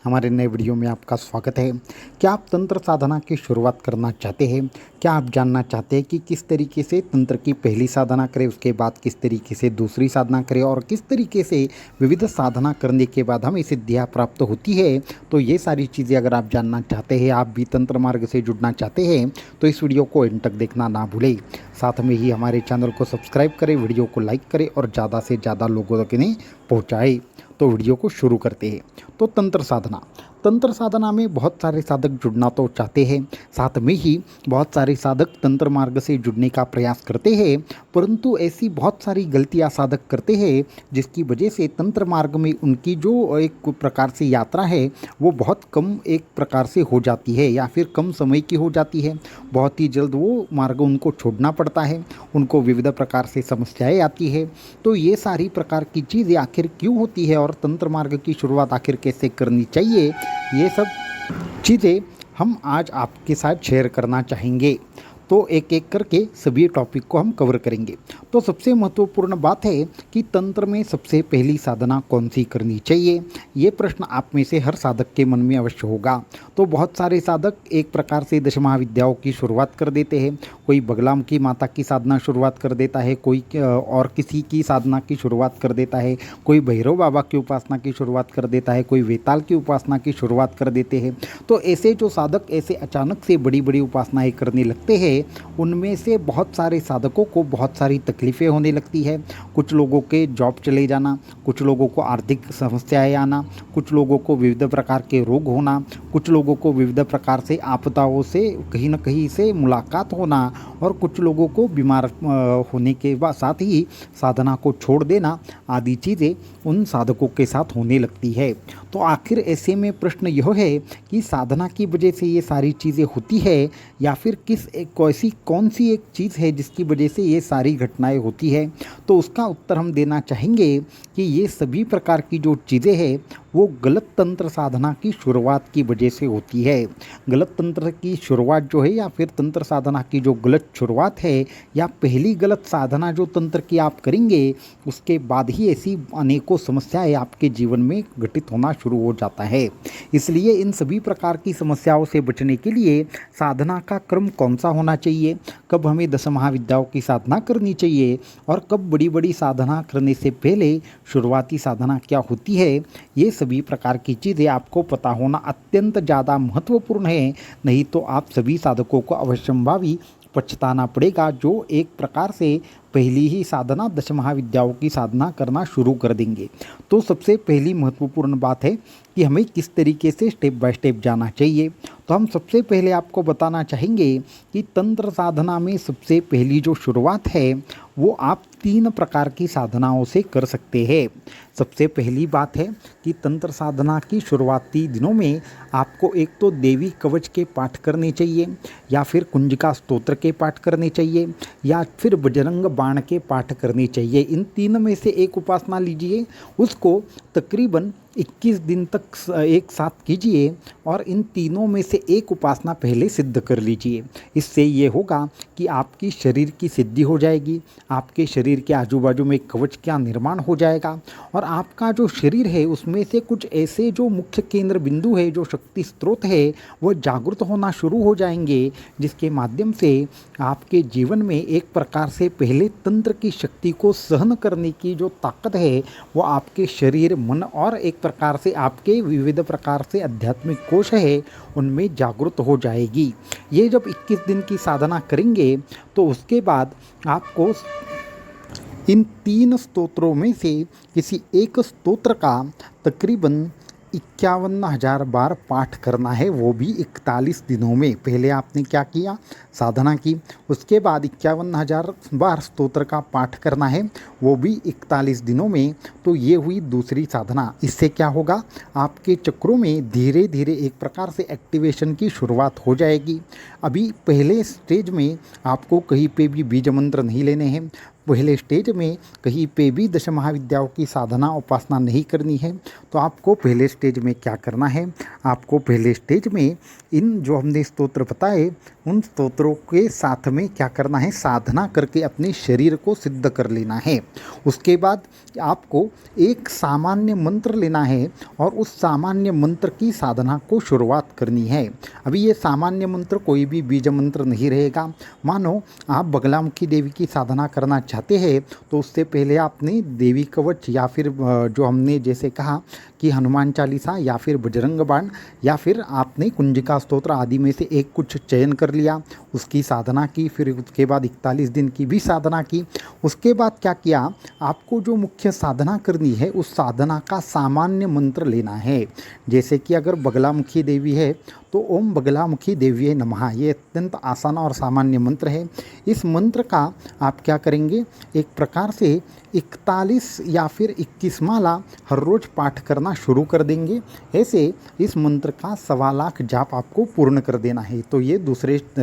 हमारे नए वीडियो में आपका स्वागत है। क्या आप तंत्र साधना की शुरुआत करना चाहते हैं? क्या आप जानना चाहते हैं कि किस तरीके से तंत्र की पहली साधना करें, उसके बाद किस तरीके से दूसरी साधना करें और किस तरीके से विविध साधना करने के बाद हमें सिद्धियाँ प्राप्त होती है? तो ये सारी चीज़ें अगर आप जानना चाहते हैं, आप भी तंत्र मार्ग से जुड़ना चाहते हैं, तो इस वीडियो को एंड तक देखना ना भूलें। साथ में ही हमारे चैनल को सब्सक्राइब करें, वीडियो को लाइक करें और ज़्यादा से ज़्यादा लोगों तक इन्हें पहुँचाएँ। तो वीडियो को शुरू करते हैं। तो तंत्र साधना में बहुत सारे साधक जुड़ना तो चाहते हैं, साथ में ही बहुत सारे साधक तंत्र मार्ग से जुड़ने का प्रयास करते हैं, परंतु ऐसी बहुत सारी गलतियां साधक करते हैं जिसकी वजह से तंत्र मार्ग में उनकी जो एक प्रकार से यात्रा है वो बहुत कम एक प्रकार से हो जाती है या फिर कम समय की हो जाती है। बहुत ही जल्द वो मार्ग उनको छोड़ना पड़ता है, उनको विविध प्रकार से समस्याएं आती है। तो ये सारी प्रकार की चीज़ें आखिर क्यों होती है और तंत्र मार्ग की शुरुआत आखिर कैसे करनी चाहिए, ये सब चीज़ें हम आज आपके साथ शेयर करना चाहेंगे। तो एक एक करके सभी टॉपिक को हम कवर करेंगे। तो सबसे महत्वपूर्ण बात है कि तंत्र में सबसे पहली साधना कौन सी करनी चाहिए, ये प्रश्न आप में से हर साधक के मन में अवश्य होगा। तो बहुत सारे साधक एक प्रकार से दश महाविद्याओं की शुरुआत कर देते हैं। कोई बगलाम की माता की साधना शुरुआत कर देता है, कोई और किसी की साधना की शुरुआत कर देता है, कोई भैरव बाबा की उपासना की शुरुआत कर देता है, कोई वेताल की उपासना की शुरुआत कर देते हैं। तो ऐसे जो साधक ऐसे अचानक से बड़ी बड़ी उपासनाएं करने लगते हैं, उनमें से बहुत सारे साधकों को बहुत सारी तकलीफ़ें होने लगती है। कुछ लोगों के जॉब चले जाना, कुछ लोगों को आर्थिक समस्याएं आना, कुछ लोगों को विविध प्रकार के रोग होना, कुछ लोगों को विविध प्रकार से आपदाओं से कहीं न कहीं से मुलाकात होना और कुछ लोगों को बीमार होने के बाद साथ ही साधना को छोड़ देना आदि चीज़ें उन साधकों के साथ होने लगती है। तो आखिर ऐसे में प्रश्न यह है कि साधना की वजह से ये सारी चीज़ें होती है या फिर कौन सी एक चीज़ है जिसकी वजह से ये सारी घटनाएं होती है? तो उसका उत्तर हम देना चाहेंगे कि ये सभी प्रकार की जो चीज़ें हैं वो गलत तंत्र साधना की शुरुआत की वजह से होती है। गलत तंत्र की शुरुआत जो है या फिर तंत्र साधना की जो गलत शुरुआत है या पहली गलत साधना जो तंत्र की आप करेंगे, उसके बाद ही ऐसी अनेकों समस्याएं आपके जीवन में घटित होना शुरू हो जाता है। इसलिए इन सभी प्रकार की समस्याओं से बचने के लिए साधना का क्रम कौन सा होना चाहिए, कब हमें दश महाविद्याओं की साधना करनी चाहिए और कब बड़ी बड़ी साधना करने से पहले शुरुआती साधना क्या होती है, ये सभी प्रकार की चीज़ें आपको पता होना अत्यंत ज़्यादा महत्वपूर्ण है। नहीं तो आप सभी साधकों को अवश्यंभावी पछताना पड़ेगा जो एक प्रकार से पहली ही साधना दश महाविद्याओं की साधना करना शुरू कर देंगे। तो सबसे पहली महत्वपूर्ण बात है कि हमें किस तरीके से स्टेप बाय स्टेप जाना चाहिए। तो हम सबसे पहले आपको बताना चाहेंगे कि तंत्र साधना में सबसे पहली जो शुरुआत है वो आप 3 प्रकार की साधनाओं से कर सकते हैं। सबसे पहली बात है कि तंत्र साधना की शुरुआती दिनों में आपको एक तो देवी कवच के पाठ करने चाहिए या फिर कुंजिका स्तोत्र के पाठ करने चाहिए या फिर बजरंग बाण के पाठ करने चाहिए। इन 3 में से एक उपासना लीजिए, उसको तकरीबन 21 दिन तक एक साथ कीजिए और इन तीनों में से एक उपासना पहले सिद्ध कर लीजिए। इससे ये होगा कि आपकी शरीर की सिद्धि हो जाएगी, आपके शरीर के आजू बाजू में कवच का निर्माण हो जाएगा और आपका जो शरीर है उसमें से कुछ ऐसे जो मुख्य केंद्र बिंदु है, जो शक्ति स्रोत है, वह जागृत होना शुरू हो जाएंगे, जिसके माध्यम से आपके जीवन में एक प्रकार से पहले तंत्र की शक्ति को सहन करने की जो ताकत है वो आपके शरीर, मन और एक प्रकार से आपके विविध प्रकार से आध्यात्मिक कोश है उनमें जागृत हो जाएगी। ये जब 21 दिन की साधना करेंगे तो उसके बाद आपको इन 3 स्तोत्रों में से किसी एक स्तोत्र का तकरीबन 51,000 बार पाठ करना है, वो भी 41 दिनों में। पहले आपने क्या किया, साधना की, उसके बाद 51,000 बार स्तोत्र का पाठ करना है, वो भी 41 दिनों में। तो ये हुई दूसरी साधना। इससे क्या होगा, आपके चक्रों में धीरे धीरे एक प्रकार से एक्टिवेशन की शुरुआत हो जाएगी। अभी पहले स्टेज में आपको कहीं पे भी बीज मंत्र नहीं लेने हैं, पहले स्टेज में कहीं पे भी दश महाविद्याओं की साधना उपासना नहीं करनी है तो आपको पहले स्टेज में क्या करना है, आपको पहले स्टेज में इन जो हमने स्तोत्र बताए उन स्तोत्रों के साथ में क्या करना है, साधना करके अपने शरीर को सिद्ध कर लेना है। उसके बाद आपको एक सामान्य मंत्र लेना है और उस सामान्य मंत्र की साधना को शुरुआत करनी है। अभी ये सामान्य मंत्र कोई भी बीज मंत्र नहीं रहेगा। मानो आप बगलामुखी देवी की साधना करना चाहते हैं तो उससे पहले आपने देवी कवच या फिर जो हमने जैसे कहा कि हनुमान चालीसा या फिर बजरंग बाण या फिर आपने कुंजिका स्तोत्र आदि में से एक कुछ चयन कर लिया, उसकी साधना की, फिर उसके बाद 41 दिन की भी साधना की। उसके बाद क्या किया, आपको जो मुख्य साधना करनी है उस साधना का सामान्य मंत्र लेना है। जैसे कि अगर बगलामुखी देवी है तो ओम बगलामुखी देवी नमः, ये अत्यंत आसान और सामान्य मंत्र है। इस मंत्र का आप क्या करेंगे, एक प्रकार से 41 या फिर 21 माला हर रोज़ पाठ करना शुरू कर देंगे। ऐसे इस मंत्र का 1.25 लाख जाप आपको पूर्ण कर देना है। तो ये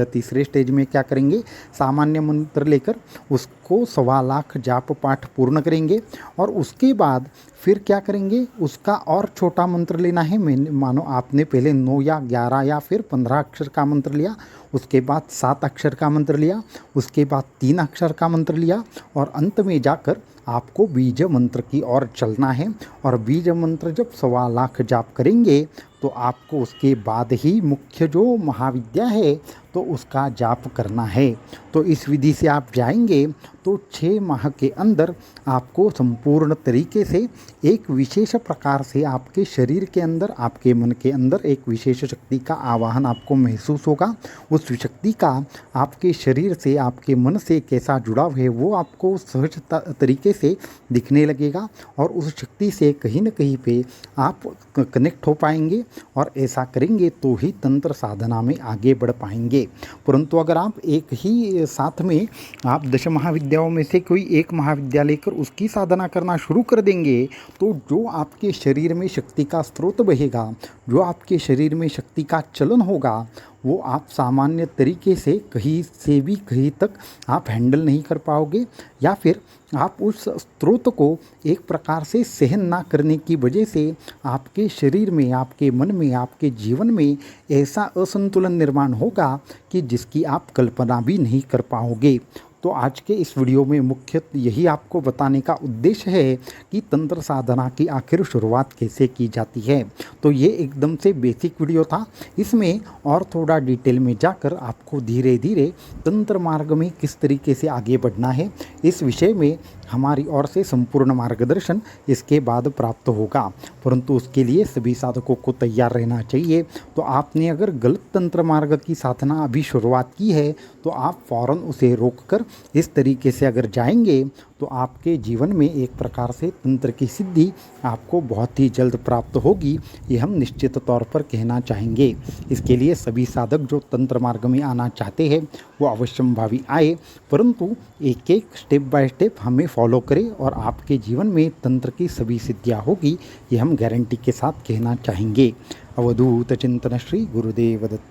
तीसरे स्टेज में क्या करेंगे, सामान्य मंत्र लेकर उसको 1.25 लाख जाप पाठ पूर्ण करेंगे और उसके बाद फिर क्या करेंगे, उसका और छोटा मंत्र लेना है। मानो आपने पहले 9 या 11 या फिर 15 अक्षर का मंत्र लिया, उसके बाद 7 अक्षर का मंत्र लिया, उसके बाद 3 अक्षर का मंत्र लिया और अंत में जाकर आपको बीज मंत्र की ओर चलना है। और बीज मंत्र जब 1.25 लाख जाप करेंगे तो आपको उसके बाद ही मुख्य जो महाविद्या है तो उसका जाप करना है। तो इस विधि से आप जाएंगे तो 6 माह के अंदर आपको संपूर्ण तरीके से एक विशेष प्रकार से आपके शरीर के अंदर, आपके मन के अंदर एक विशेष शक्ति का आवाहन आपको महसूस होगा। उस शक्ति का आपके शरीर से, आपके मन से कैसा जुड़ाव है वो आपको सहज तरीके से दिखने लगेगा और उस शक्ति से कहीं न कहीं पे आप कनेक्ट हो पाएंगे और ऐसा करेंगे तो ही तंत्र साधना में आगे बढ़ पाएंगे। परंतु अगर आप एक ही साथ में आप 10 महाविद्याओं में से कोई एक महाविद्या लेकर उसकी साधना करना शुरू कर देंगे तो जो आपके शरीर में शक्ति का स्रोत बहेगा, जो आपके शरीर में शक्ति का चलन होगा, वो आप सामान्य तरीके से कहीं से भी कहीं तक आप हैंडल नहीं कर पाओगे या फिर आप उस स्रोत को एक प्रकार से सहन ना करने की वजह से आपके शरीर में, आपके मन में, आपके जीवन में ऐसा असंतुलन निर्माण होगा कि जिसकी आप कल्पना भी नहीं कर पाओगे। तो आज के इस वीडियो में मुख्य यही आपको बताने का उद्देश्य है कि तंत्र साधना की आखिर शुरुआत कैसे की जाती है। तो ये एकदम से बेसिक वीडियो था। इसमें और थोड़ा डिटेल में जाकर आपको धीरे धीरे तंत्र मार्ग में किस तरीके से आगे बढ़ना है इस विषय में हमारी ओर से संपूर्ण मार्गदर्शन इसके बाद प्राप्त होगा। परंतु उसके लिए सभी साधकों को तैयार रहना चाहिए। तो आपने अगर गलत तंत्र मार्ग की साधना अभी शुरुआत की है तो आप फ़ौरन उसे रोककर इस तरीके से अगर जाएंगे तो आपके जीवन में एक प्रकार से तंत्र की सिद्धि आपको बहुत ही जल्द प्राप्त होगी, ये हम निश्चित तौर पर कहना चाहेंगे। इसके लिए सभी साधक जो तंत्र मार्ग में आना चाहते हैं वो अवश्यंभावी आए, परंतु एक एक स्टेप बाय स्टेप हमें फॉलो करें और आपके जीवन में तंत्र की सभी सिद्धियाँ होगी, ये हम गारंटी के साथ कहना चाहेंगे। अवधूत चिंतन श्री गुरुदेव दत्त।